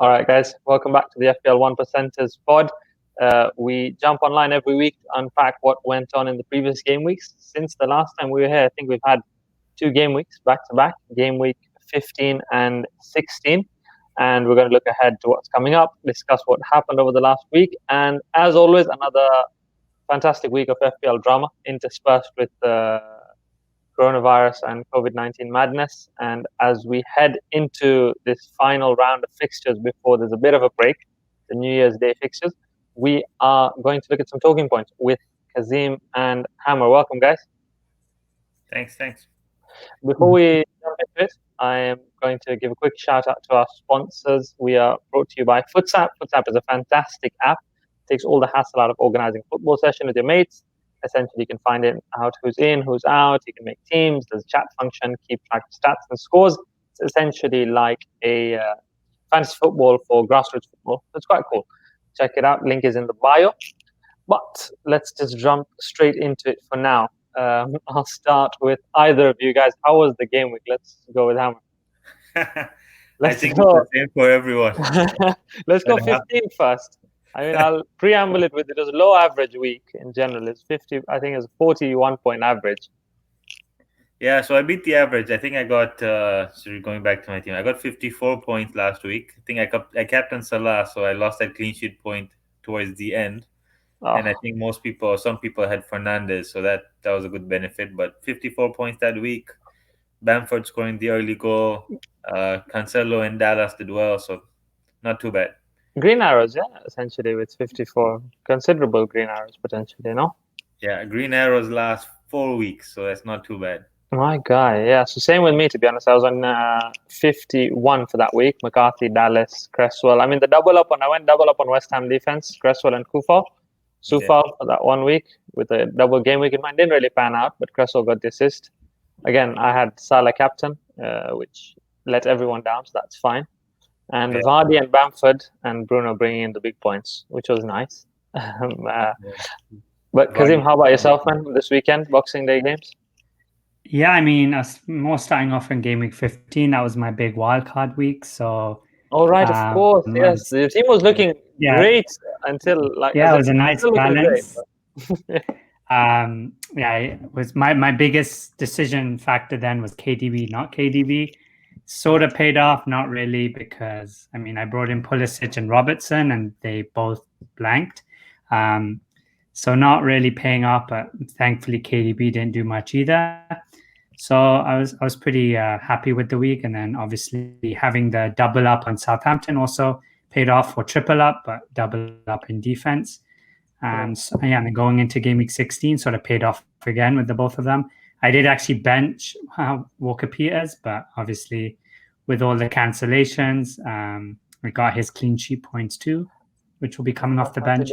All right, guys, welcome back to the FPL One Percenters Pod. We jump online every week to unpack what went on in the previous game weeks. Since the last time we were here, I think we've had 2 game weeks back to back, game week 15 and 16. And we're going to look ahead to what's coming up, discuss what happened over the last week. And as always, another fantastic week of FPL drama interspersed with coronavirus and COVID-19 madness. And as we head into this final round of fixtures before there's a bit of a break, the New Year's Day fixtures, we are going to look at some talking points with Kazim and Hammer. Welcome, guys. Thanks. Before we jump into it, I am going to give a quick shout out to our sponsors. We are brought to you by Footsapp. Footsapp is a fantastic app. It takes all the hassle out of organizing a football session with your mates. Essentially, you can find out who's in, who's out. You can make teams. There's a chat function, keep track of stats and scores. It's essentially like a fantasy football for grassroots football. It's quite cool. Check it out. Link is in the bio. But let's just jump straight into it for now. I'll start with either of you guys. How was the game week? Let's go with Hammer. I think it's the same for everyone. Let's go 15 first. I mean, I'll preamble it with it was a low average week in general. It's 50. I think it's 41 point average. Yeah, so I beat the average. I think I got. So going back to my team, I got 54 points last week. I think I captained Salah, so I lost that clean sheet point towards the end. Oh. And I think some people had Fernandez, so that was a good benefit. But 54 points that week. Bamford scoring the early goal. Cancelo and Dallas did well, so not too bad. Green arrows, yeah, essentially with 54. Considerable green arrows potentially, no? Yeah, green arrows last 4 weeks, so that's not too bad. My guy, yeah. So same with me, to be honest. I was on 51 for that week. McCarthy, Dallas, Cresswell. I mean, I went double up on West Ham defense, Cresswell and Soufal for that 1 week with a double game week in mind. Didn't really pan out, but Cresswell got the assist. Again, I had Salah captain, which let everyone down, so that's fine. And Vardy and Bamford and Bruno bringing in the big points, which was nice. But Kazim, how about yourself, man, this weekend, Boxing Day games? Yeah, I mean, more starting off in game week 15. That was my big wildcard week. So, oh, right, of course. Yes, the team was looking great until it was a nice balance. It was my biggest decision factor then was KDB, not KDB. Sort of paid off, not really, because I mean I brought in Pulisic and Robertson and they both blanked. So not really paying off, but thankfully KDB didn't do much either. So I was pretty happy with the week, and then obviously having the double up on Southampton also paid off for triple up, but double up in defense. And then going into game week 16 sort of paid off again with the both of them. I did actually bench Walker Peters, but obviously with all the cancellations, we got his clean sheet points too, which will be coming off the bench.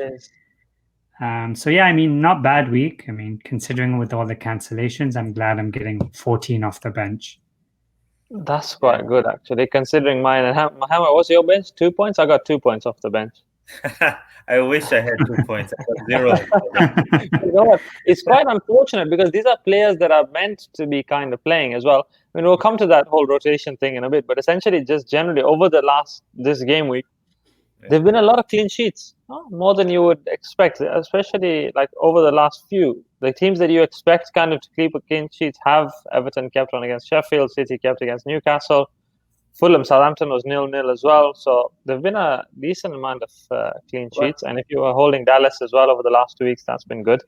So yeah, I mean, not bad week. I mean, considering with all the cancellations, I'm glad I'm getting 14 off the bench. That's quite good, actually, considering mine. And Hammer, what's your bench? 2 points? I got 2 points off the bench. I wish I had 2 points. I got 0. You know what? It's quite unfortunate because these are players that are meant to be kind of playing as well. I mean, we'll come to that whole rotation thing in a bit, but essentially just generally over this game week, there've been a lot of clean sheets, more than you would expect, especially like over the last few. The teams that you expect kind of to keep a clean sheets have Everton kept one against Sheffield, City kept against Newcastle, Fulham, Southampton was 0-0 as well. So there've been a decent amount of clean sheets. And if you were holding Dallas as well over the last 2 weeks, that's been good.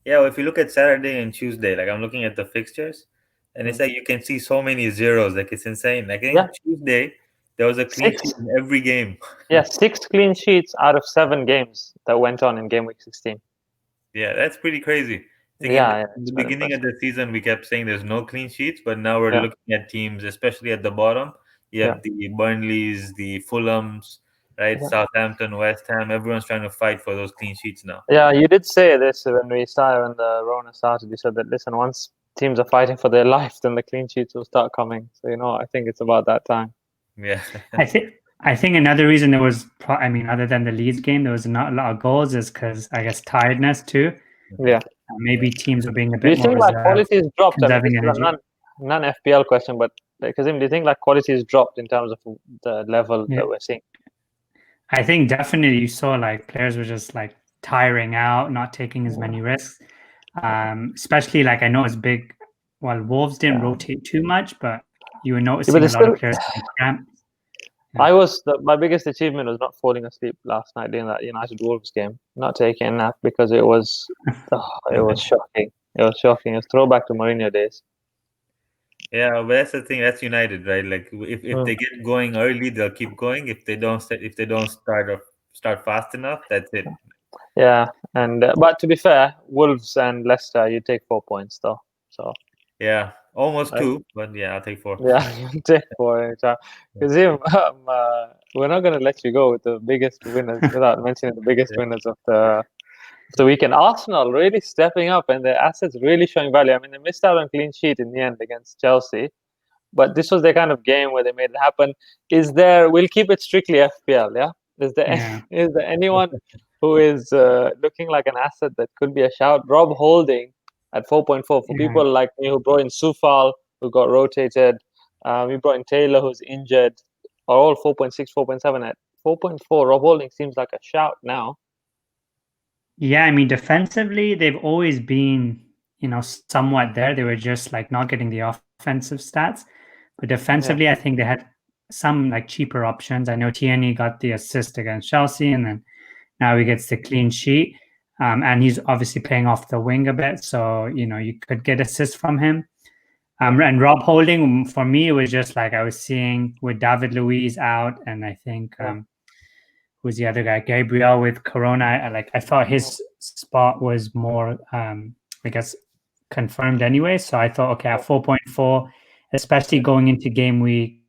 Yeah, well, if you look at Saturday and Tuesday, like I'm looking at the fixtures, and it's like you can see so many zeros. Like it's insane. Like Tuesday, there was a clean sheet in every game. Yeah, 6 clean sheets out of 7 games that went on in game week 16. Yeah, that's pretty crazy. In the beginning of the season, we kept saying there's no clean sheets, but now we're looking at teams, especially at the bottom. You have the Burnleys, the Fulhams, right? Southampton, West Ham. Everyone's trying to fight for those clean sheets now. Yeah, you did say this when the Rona started. You said that, listen, once teams are fighting for their life, then the clean sheets will start coming. So, I think it's about that time. Yeah. I think another reason there was, other than the Leeds game, there was not a lot of goals is because, I guess, tiredness too. Yeah. Maybe teams are being a bit more. Do you think quality has dropped? I mean, this is a non-FPL question, but Kazim, do you think like quality has dropped in terms of the level that we're seeing? I think definitely you saw like players were just like tiring out, not taking as many risks. Especially like I know it's big. Well, Wolves didn't rotate too much, but you were noticing a lot of players getting cramped. My biggest achievement was not falling asleep last night during that United Wolves game, not taking a nap because it was shocking. It was shocking. It was throwback to Mourinho days. Yeah, but that's the thing. That's United, right? Like if they get going early, they'll keep going. If they don't start fast enough, that's it. Yeah, and but to be fair, Wolves and Leicester, you take 4 points though. So yeah, almost 2, but yeah, I'll take 4. Yeah, you take 4. Kazim, we're not going to let you go with the biggest winners without mentioning the biggest winners of the weekend. Arsenal really stepping up and their assets really showing value. I mean, they missed out on clean sheet in the end against Chelsea, but this was their kind of game where they made it happen. We'll keep it strictly FPL, yeah? Is there anyone who is looking like an asset that could be a shout? Rob Holding at 4.4 for people like me who brought in Sufal, who got rotated. We brought in Taylor, who's injured. Are all 4.6, 4.7 at 4.4. Rob Holding seems like a shout now. Yeah, I mean, defensively, they've always been, somewhat there. They were just like not getting the offensive stats, but defensively, I think they had some like cheaper options. I know Tierney got the assist against Chelsea, and then now he gets the clean sheet. And he's obviously playing off the wing a bit, so you could get assists from him. And Rob Holding, for me, it was just like I was seeing with David Luiz out, and I think who's the other guy, Gabriel with Corona. I thought his spot was more, I guess, confirmed anyway. So I thought, okay, at 4.4, especially going into game week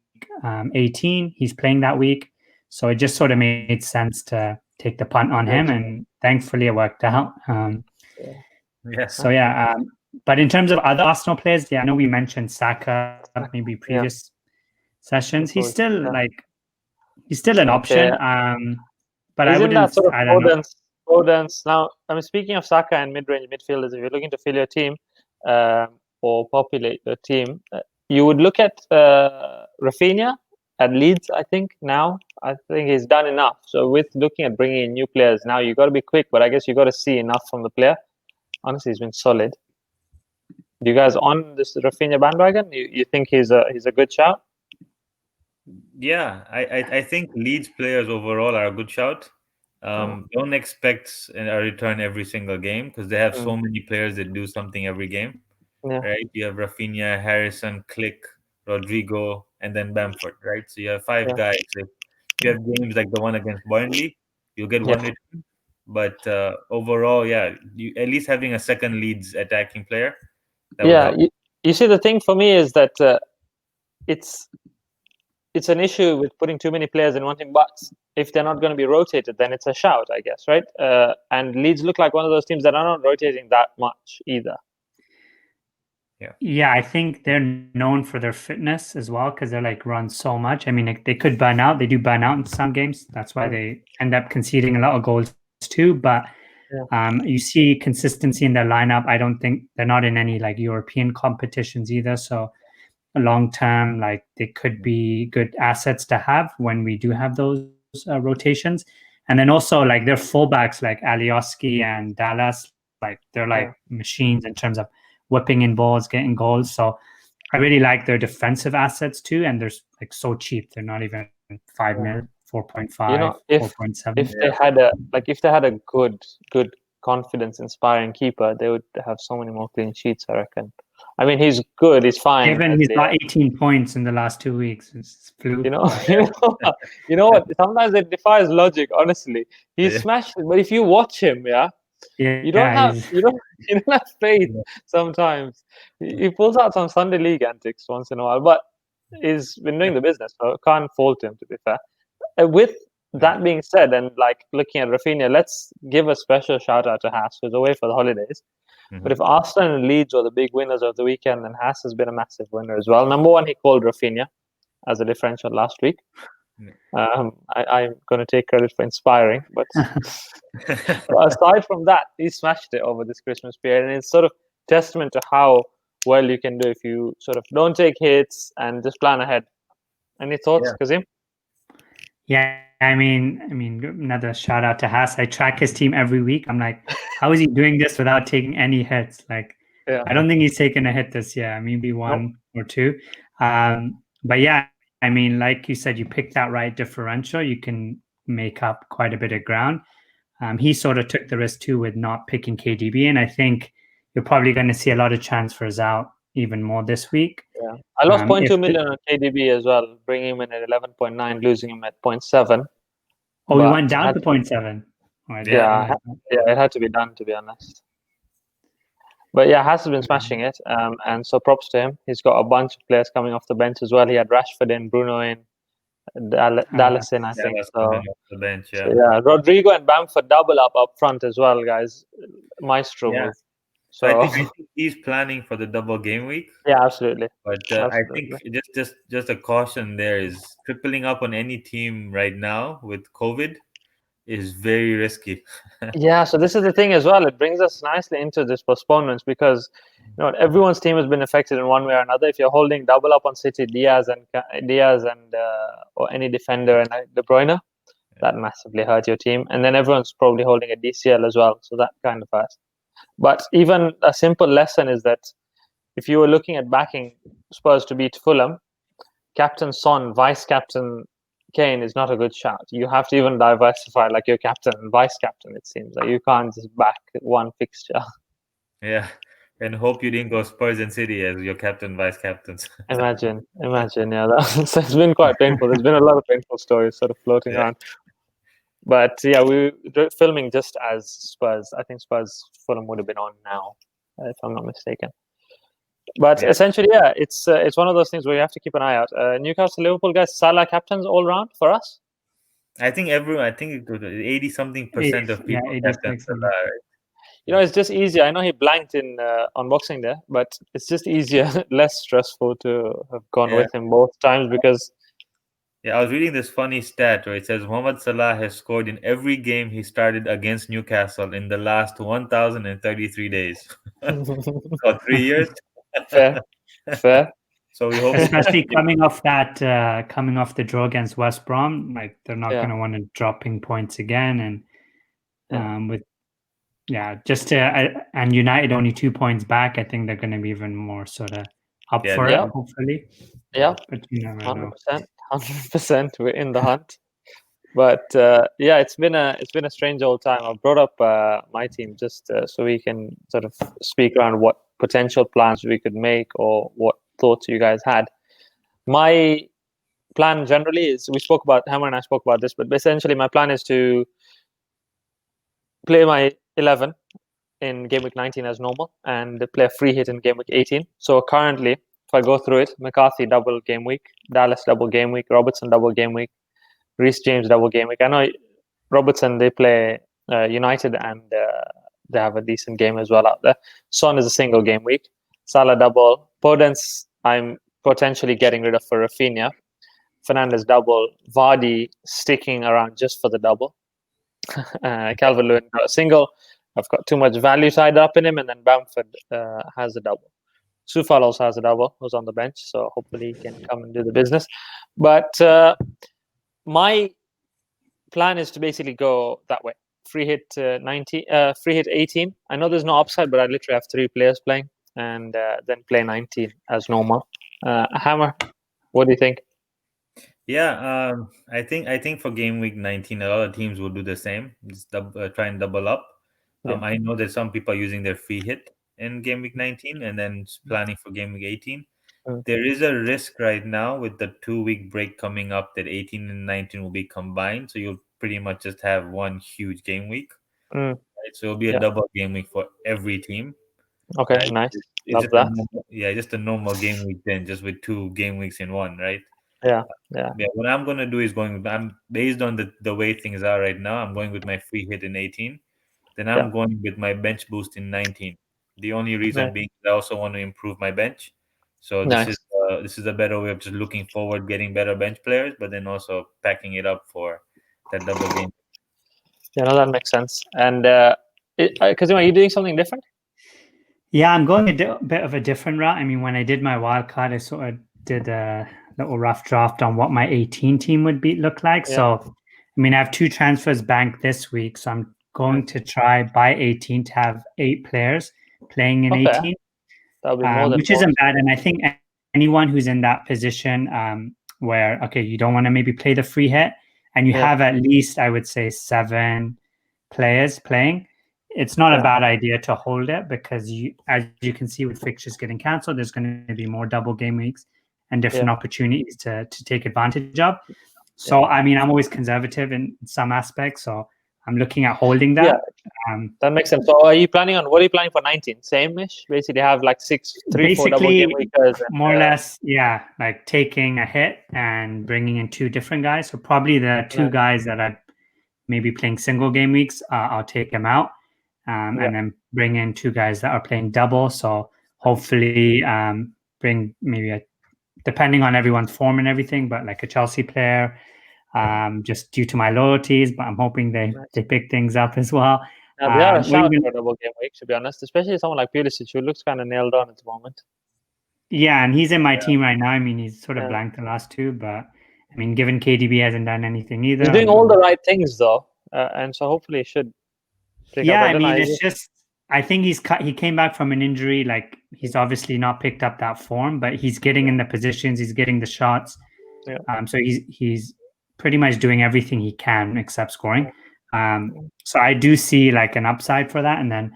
18, he's playing that week, so it just sort of made sense to take the punt on him, and thankfully it worked out. But in terms of other Arsenal players, I know we mentioned Saka maybe previous sessions. He's still an option. But he's I wouldn't. That sort of I don't know. Podence. Now, I mean, speaking of Saka and mid-range midfielders, if you're looking to fill your team or populate your team, you would look at Rafinha at Leeds. I think he's done enough. So with looking at bringing in new players now, you got to be quick. But I guess you got to see enough from the player. Honestly, he's been solid. You guys on this Rafinha bandwagon? You think he's a good shout? Yeah, I think Leeds players overall are a good shout. Don't expect a return every single game because they have so many players that do something every game. Right? You have Rafinha, Harrison, Click, Rodrigo, and then Bamford. Right? So you have 5 guys. If you have games like the one against Burnley, you'll get one return. But overall, you at least having a second Leeds attacking player. You see, the thing for me is that it's an issue with putting too many players in one team, but if they're not going to be rotated, then it's a shout, I guess, right? And Leeds look like one of those teams that are not rotating that much either. Yeah, I think they're known for their fitness as well because they're run so much. I mean, they could burn out. They do burn out in some games. That's why they end up conceding a lot of goals too. But you see consistency in their lineup. I don't think they're not in any European competitions either. So long term, they could be good assets to have when we do have those rotations. And then also their fullbacks like Alioski and Dallas, they're machines in terms of whipping in balls, getting goals. So I really like their defensive assets too, and they're so cheap. They're not even 5 mil, 4.5, 4.7. If they had a good confidence inspiring keeper, they would have so many more clean sheets, I reckon. I mean, he's good. He's fine. Given he's got 18 points in the last 2 weeks, it's fluke. You know what? Sometimes it defies logic. Honestly, he's smashed it. But if you watch him, you don't have faith. Sometimes he pulls out some Sunday League antics once in a while, but he's been doing the business. So can't fault him, to be fair. With that being said, and looking at Rafinha, let's give a special shout out to Haas, who's away for the holidays. But if Arsenal and Leeds were the big winners of the weekend, then Haas has been a massive winner as well. Number one, he called Rafinha as a differential last week. I'm going to take credit for inspiring, but aside from that, he smashed it over this Christmas period, and it's sort of testament to how well you can do if you sort of don't take hits and just plan ahead. Any thoughts, Kazim? Yeah, I mean, another shout out to Haas. I track his team every week. I'm like, how is he doing this without taking any hits? Like, I don't think he's taken a hit this year. Maybe one or two. But yeah, I mean, like you said, you pick that right differential, you can make up quite a bit of ground. He sort of took the risk too with not picking KDB, and I think you're probably going to see a lot of transfers out even more this week. Yeah, I lost 0.2 million on KDB as well, bringing him in at 11.9, losing him at 0.7. Oh, we went down to 0.7. Yeah, it had to be done, to be honest. But yeah, Haas has been smashing it, and so props to him. He's got a bunch of players coming off the bench as well. He had Rashford in, Bruno in, Dallas in, I think. So, the bench, so yeah, Rodrigo and Bamford double up front as well, guys. Maestro move. So I think he's planning for the double game week. Yeah, absolutely. But I think just a caution there is tripling up on any team right now with COVID is very risky. Yeah, so this is the thing as well. It brings us nicely into this postponements because everyone's team has been affected in one way or another. If you're holding double up on City, Diaz and or any defender and De Bruyne, that massively hurt your team. And then everyone's probably holding a DCL as well, so that kind of hurts. But even a simple lesson is that if you were looking at backing Spurs to beat Fulham, captain Son, vice captain Kane is not a good shout. You have to even diversify, like your captain and vice captain. It seems like you can't just back one fixture. Yeah, and hope you didn't go Spurs and City as your captain, vice captains. Imagine. Yeah, it's been quite painful. There's been a lot of painful stories sort of floating around. But yeah, we were filming just as Spurs. I think Spurs Fulham would have been on now, if I'm not mistaken. But essentially, it's one of those things where you have to keep an eye out. Newcastle, Liverpool guys, Salah captains all round for us. I think 80-something% of people captain Salah. It's just easier. I know he blanked in on Boxing Day, but it's just easier, less stressful to have gone with him both times because. Yeah, I was reading this funny stat where it says Mohamed Salah has scored in every game he started against Newcastle in the last 1,033 days. So 3 years. Fair. So we hope, especially coming off the draw against West Brom, like they're not going to want to dropping points again, and and United only 2 points back. I think they're going to be even more sort of up for it, hopefully. Yeah, but you never 100%. We're in the hunt. But it's been a strange old time. I've brought up my team just so we can sort of speak around what potential plans we could make or what thoughts you guys had. My plan generally is Hammer and I spoke about this, but essentially my plan is to play my 11 in game week 19 as normal and play a free hit in game week 18. So currently, if I go through it, McCarthy double game week, Dallas double game week, Robertson double game week, Reece James double game week. I know Robertson, they play United and they have a decent game as well out there. Son is a single game week. Salah double. Podence, I'm potentially getting rid of for Rafinha. Fernandes double. Vardy sticking around just for the double. Calvert-Lewin got a single. I've got too much value tied up in him, and then Bamford has a double. Soufal also has a double, who's on the bench, so hopefully he can come and do the business. But my plan is to basically go that way. Free hit 18. I know there's no upside, but I literally have 3 players playing, and then play 19 as normal. Hammer, what do you think? Yeah, I think for game week 19, a lot of teams will do the same. Just try and double up. I know that some people are using their free hit in game week 19 and then planning for game week 18. There is a risk right now with the 2-week break coming up that 18 and 19 will be combined. So you'll pretty much just have one huge game week. Right? So it'll be a double game week for every team. Okay, right? Nice. Love that. Just a normal game week then, just with 2 game weeks in one, right? Yeah. What I'm going to do is I'm based on the way things are right now, I'm going with my free hit in 18. Then I'm going with my bench boost in 19. The only reason being I also want to improve my bench. So this is a better way of just looking forward, getting better bench players, but then also packing it up for that double game. Yeah, no, that makes sense. And Kazim, are you doing something different? Yeah, I'm going a bit of a different route. I mean, when I did my wild card, I sort of did a little rough draft on what my 18 team would look like. Yeah. So, I mean, I have 2 transfers banked this week, so I'm going to try by 18 to have 8 players playing in 18, That'll be more than which isn't bad. And I think anyone who's in that position where, okay, you don't want to maybe play the free hit and you have at least, I would say, 7 players playing, it's not a bad idea to hold it, because as you can see with fixtures getting cancelled, there's going to be more double game weeks and different opportunities to take advantage of. So, I mean, I'm always conservative in some aspects, so I'm looking at holding that. That makes sense. So what are you planning for 19? Same-ish? Basically have like 4 double game weekers. More or less, yeah, like taking a hit and bringing in 2 different guys. So probably the 2 guys that I maybe playing single game weeks, I'll take them out. And then bring in 2 guys that are playing double. So hopefully bring maybe depending on everyone's form and everything, but like a Chelsea player, just due to my loyalties. But I'm hoping they pick things up as well. Now, they are a shout for a double game week, to be honest, especially someone like Pulisic, who looks kind of nailed on at the moment. Yeah, and he's in my team right now. I mean, he's sort of blanked the last 2, but I mean, given KDB hasn't done anything either. He's doing all the right things, though. And so hopefully he should. I mean, it's just, I think he came back from an injury. Like, he's obviously not picked up that form, but he's getting in the positions, he's getting the shots. So he's pretty much doing everything he can except scoring. So I do see like an upside for that. And then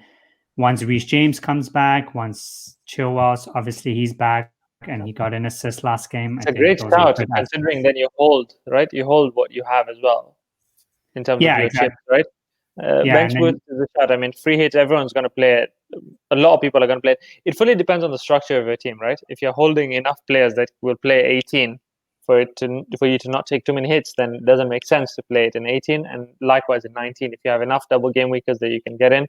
once Reece James comes back, once Chilwell's, obviously he's back and he got an assist last game. It's a great shout, considering then you hold, right? You hold what you have as well in terms of your chips, right? Bench boost is a shot. I mean, free hits, everyone's going to play it. A lot of people are going to play it. It fully depends on the structure of your team, right? If you're holding enough players that will play 18 for you to not take too many hits, then it doesn't make sense to play it in 18. And likewise in 19, if you have enough double game weekers that you can get in,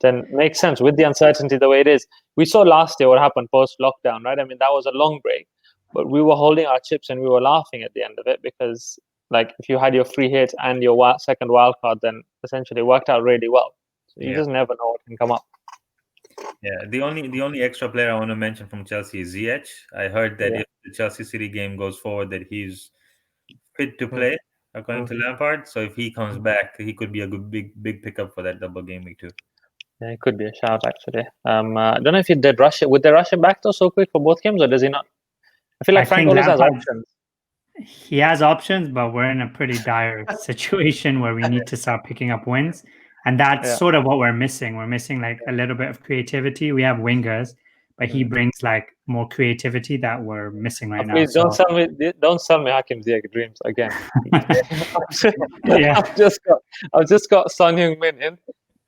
then it makes sense with the uncertainty the way it is. We saw last year what happened post-lockdown, right? I mean, that was a long break, but we were holding our chips and we were laughing at the end of it, because like if you had your free hit and your second wild card, then essentially it worked out really well. So you just never know what can come up. Yeah, the only extra player I want to mention from Chelsea is Ziyech. I heard that if the Chelsea City game goes forward, that he's fit to play according to Lampard. So if he comes back, he could be a good big pickup for that double game week too. Yeah, it could be a shout actually. I don't know if he did rush it. Would they rush him back though so quick for both games, or does he not? I feel like Frank always has options. He has options, but we're in a pretty dire situation where we need to start picking up wins. And that's sort of what we're missing. We're missing like a little bit of creativity. We have wingers, but he brings like more creativity that we're missing right now. Please don't sell me Hakim Ziyech dreams again. I've just got Son Heung-min in,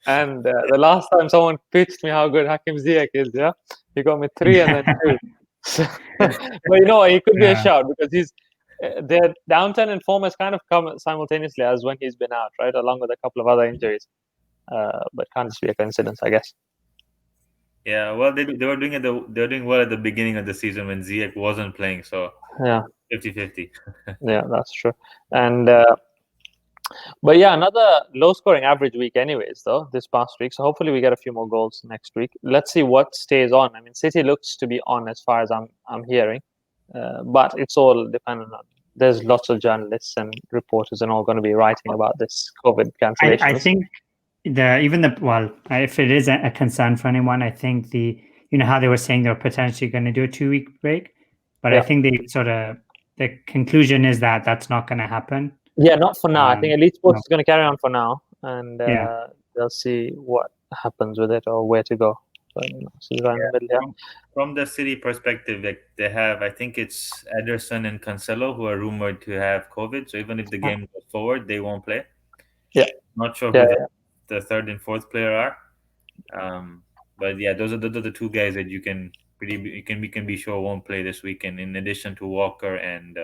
and the last time someone pitched me how good Hakim Ziyech is, he got me 3 and then 2. But you know what? He could be a shout, because their downturn in form has kind of come simultaneously as when he's been out, right, along with a couple of other injuries. But can't just be a coincidence, I guess. Yeah, well, they were doing well at the beginning of the season when Ziyech wasn't playing, so 50-50. Yeah, that's true. And but another low-scoring average week, anyways. Though this past week, so hopefully we get a few more goals next week. Let's see what stays on. I mean, City looks to be on as far as I'm hearing, but it's all dependent on. There's lots of journalists and reporters and all going to be writing about this COVID cancellation. I think if it is a concern for anyone, I think how they were saying they were potentially going to do a 2-week break, but I think the conclusion is that that's not going to happen. Yeah, not for now. I think Elite Sports is going to carry on for now, and they'll see what happens with it or where to go. But, from the City perspective, like they have, I think it's Ederson and Cancelo who are rumored to have COVID. So even if the game goes forward, they won't play. Yeah, not sure who the third and fourth player are. But those are the 2 guys that we can be sure won't play this weekend. In addition to Walker and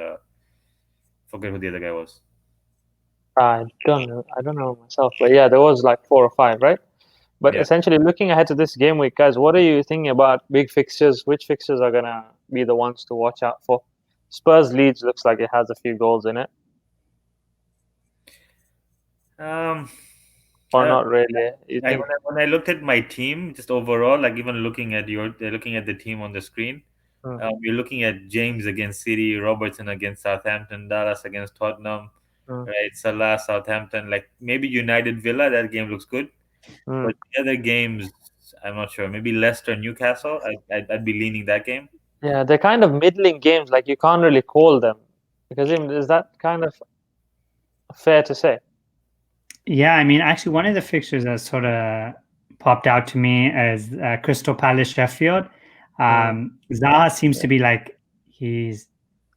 forget who the other guy was. I don't know myself, but there was like 4 or 5, right? But essentially, looking ahead to this game week, guys, what are you thinking about big fixtures? Which fixtures are gonna be the ones to watch out for? Spurs Leeds looks like it has a few goals in it. or not really? You think? When I looked at my team, just overall, like even looking at the team on the screen, you're looking at James against City, Robertson against Southampton, Dallas against Tottenham, right? Salah, Southampton, like maybe United Villa. That game looks good, but the other games, I'm not sure. Maybe Leicester, Newcastle. I'd be leaning that game. Yeah, they're kind of middling games. Like you can't really call them. Because is that kind of fair to say? Yeah, I mean, actually, one of the fixtures that sort of popped out to me is Crystal Palace Sheffield. Zaha seems to be like he's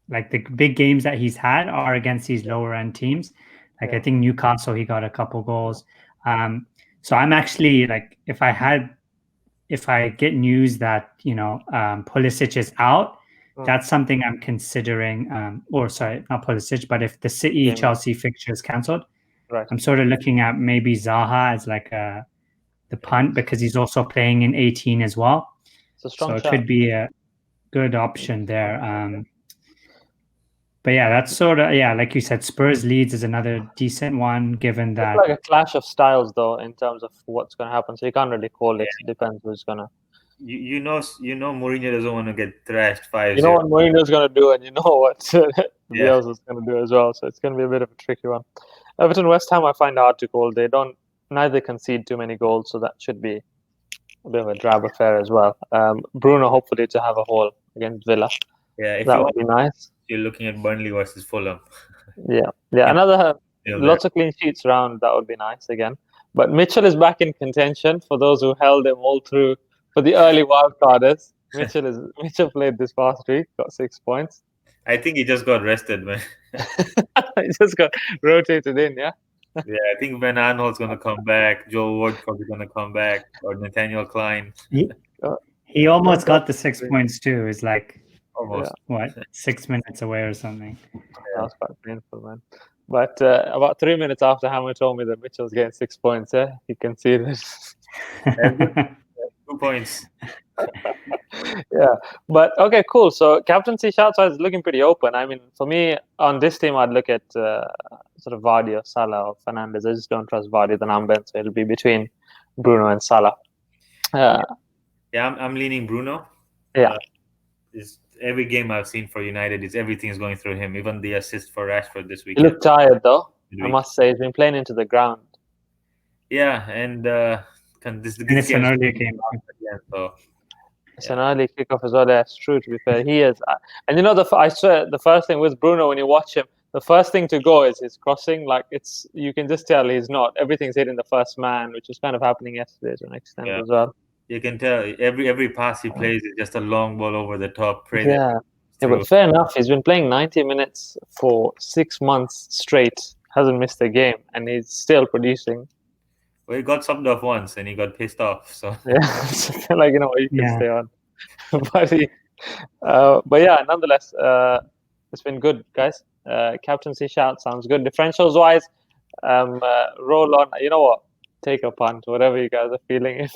like the big games that he's had are against these lower end teams. Like I think Newcastle, he got a couple goals. So I'm actually like, if I get news that Pulisic is out, that's something I'm considering. Or sorry, not Pulisic, but if the City Chelsea fixture is cancelled, I'm sort of looking at maybe Zaha as like the punt because he's also playing in 18 as well. So it could be a good option there. But yeah, that's sort of like you said, Spurs Leeds is another decent one given that it's like a clash of styles though in terms of what's going to happen. So you can't really call it. It depends who's gonna. You know, Mourinho doesn't want to get thrashed 5-0. You know what Mourinho's going to do, and you know what Bielsa is going to do as well. So it's going to be a bit of a tricky one. Everton West Ham, I find hard to call. They neither concede too many goals, so that should be a bit of a drab affair as well. Bruno, hopefully, to have a haul against Villa. Yeah, if that would be nice. You're looking at Burnley versus Fulham. Yeah. Another lots of clean sheets around. That would be nice again. But Mitchell is back in contention for those who held him all through for the early wildcarders. Mitchell played this past week, got 6 points. I think he just got rested, man. He just got rotated in, yeah. Yeah, I think Van Aanholt's going to come back. Joe Ward probably going to come back, or Nathaniel Klein. He almost got the 6 points too. It's like almost 6 minutes away or something. That was quite painful, man. But about 3 minutes after Hammer told me that Mitchell's getting 6 points, you can see this. 2 points. Yeah, but okay, cool. So captaincy shout is looking pretty open. I mean, for me on this team, I'd look at sort of Vardy or Salah or Fernandes. I just don't trust Vardy the number, so it'll be between Bruno and Salah. I'm leaning Bruno. Yeah. Every game I've seen for United is everything's going through him. Even the assist for Rashford this week. He looked tired though. I must say, he's been playing into the ground. Yeah, and it's an early game. It's an early kickoff as well. That's true. To be fair, he is. And I swear, the first thing with Bruno when you watch him, the first thing to go is his crossing. Like you can just tell he's not. Everything's hitting the first man, which was kind of happening yesterday to an extent as well. You can tell every pass he plays is just a long ball over the top. Yeah, but fair enough. He's been playing 90 minutes for 6 months straight. Hasn't missed a game, and he's still producing. Well, he got subbed off once, and he got pissed off. So yeah, you can stay on. But yeah, nonetheless, it's been good, guys. Captaincy shout sounds good. Differentials wise, roll on. You know what? Take a punt, whatever you guys are feeling.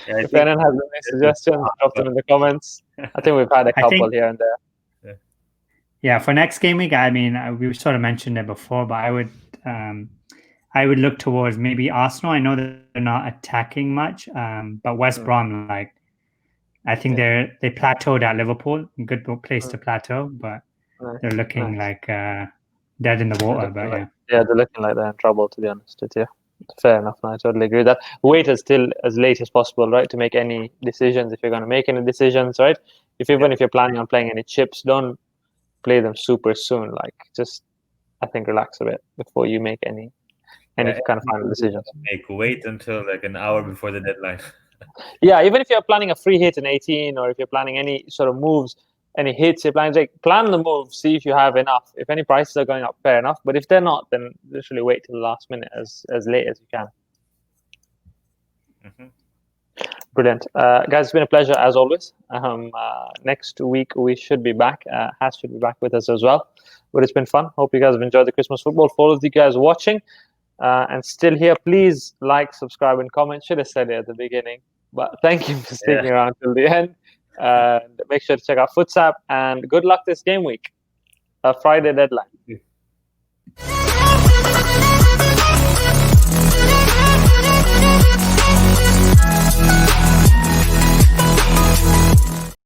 If anyone has any suggestions, drop them in the comments. I think we've had a couple here and there. Yeah, for next game week, I mean, we sort of mentioned it before, but I would look towards maybe Arsenal. I know that they're not attacking much, but West Brom, I think they plateaued at Liverpool. Good place to plateau, but they're looking like dead in the water. But they're looking like they're in trouble, to be honest with you. Fair enough. No, I totally agree with that. Wait until as late as possible, right, to make any decisions. If you're going to make any decisions, right? If you're planning on playing any chips, don't play them super soon. Like, just I think relax a bit before you make any kind of final decisions. Wait until like an hour before the deadline. Yeah, even if you're planning a free hit in 18, or if you're planning any sort of moves, any hits, you're planning, plan the move, see if you have enough. If any prices are going up, fair enough. But if they're not, then literally wait till the last minute as late as you can. Mm-hmm. Brilliant. Guys, it's been a pleasure as always. Next week we should be back. Has should be back with us as well. But it's been fun. Hope you guys have enjoyed the Christmas football. For all of you guys watching and still here, please like, subscribe, and comment. Should have said it at the beginning. But thank you for sticking around till the end. And make sure to check out Footsapp, and good luck this game week. Friday deadline.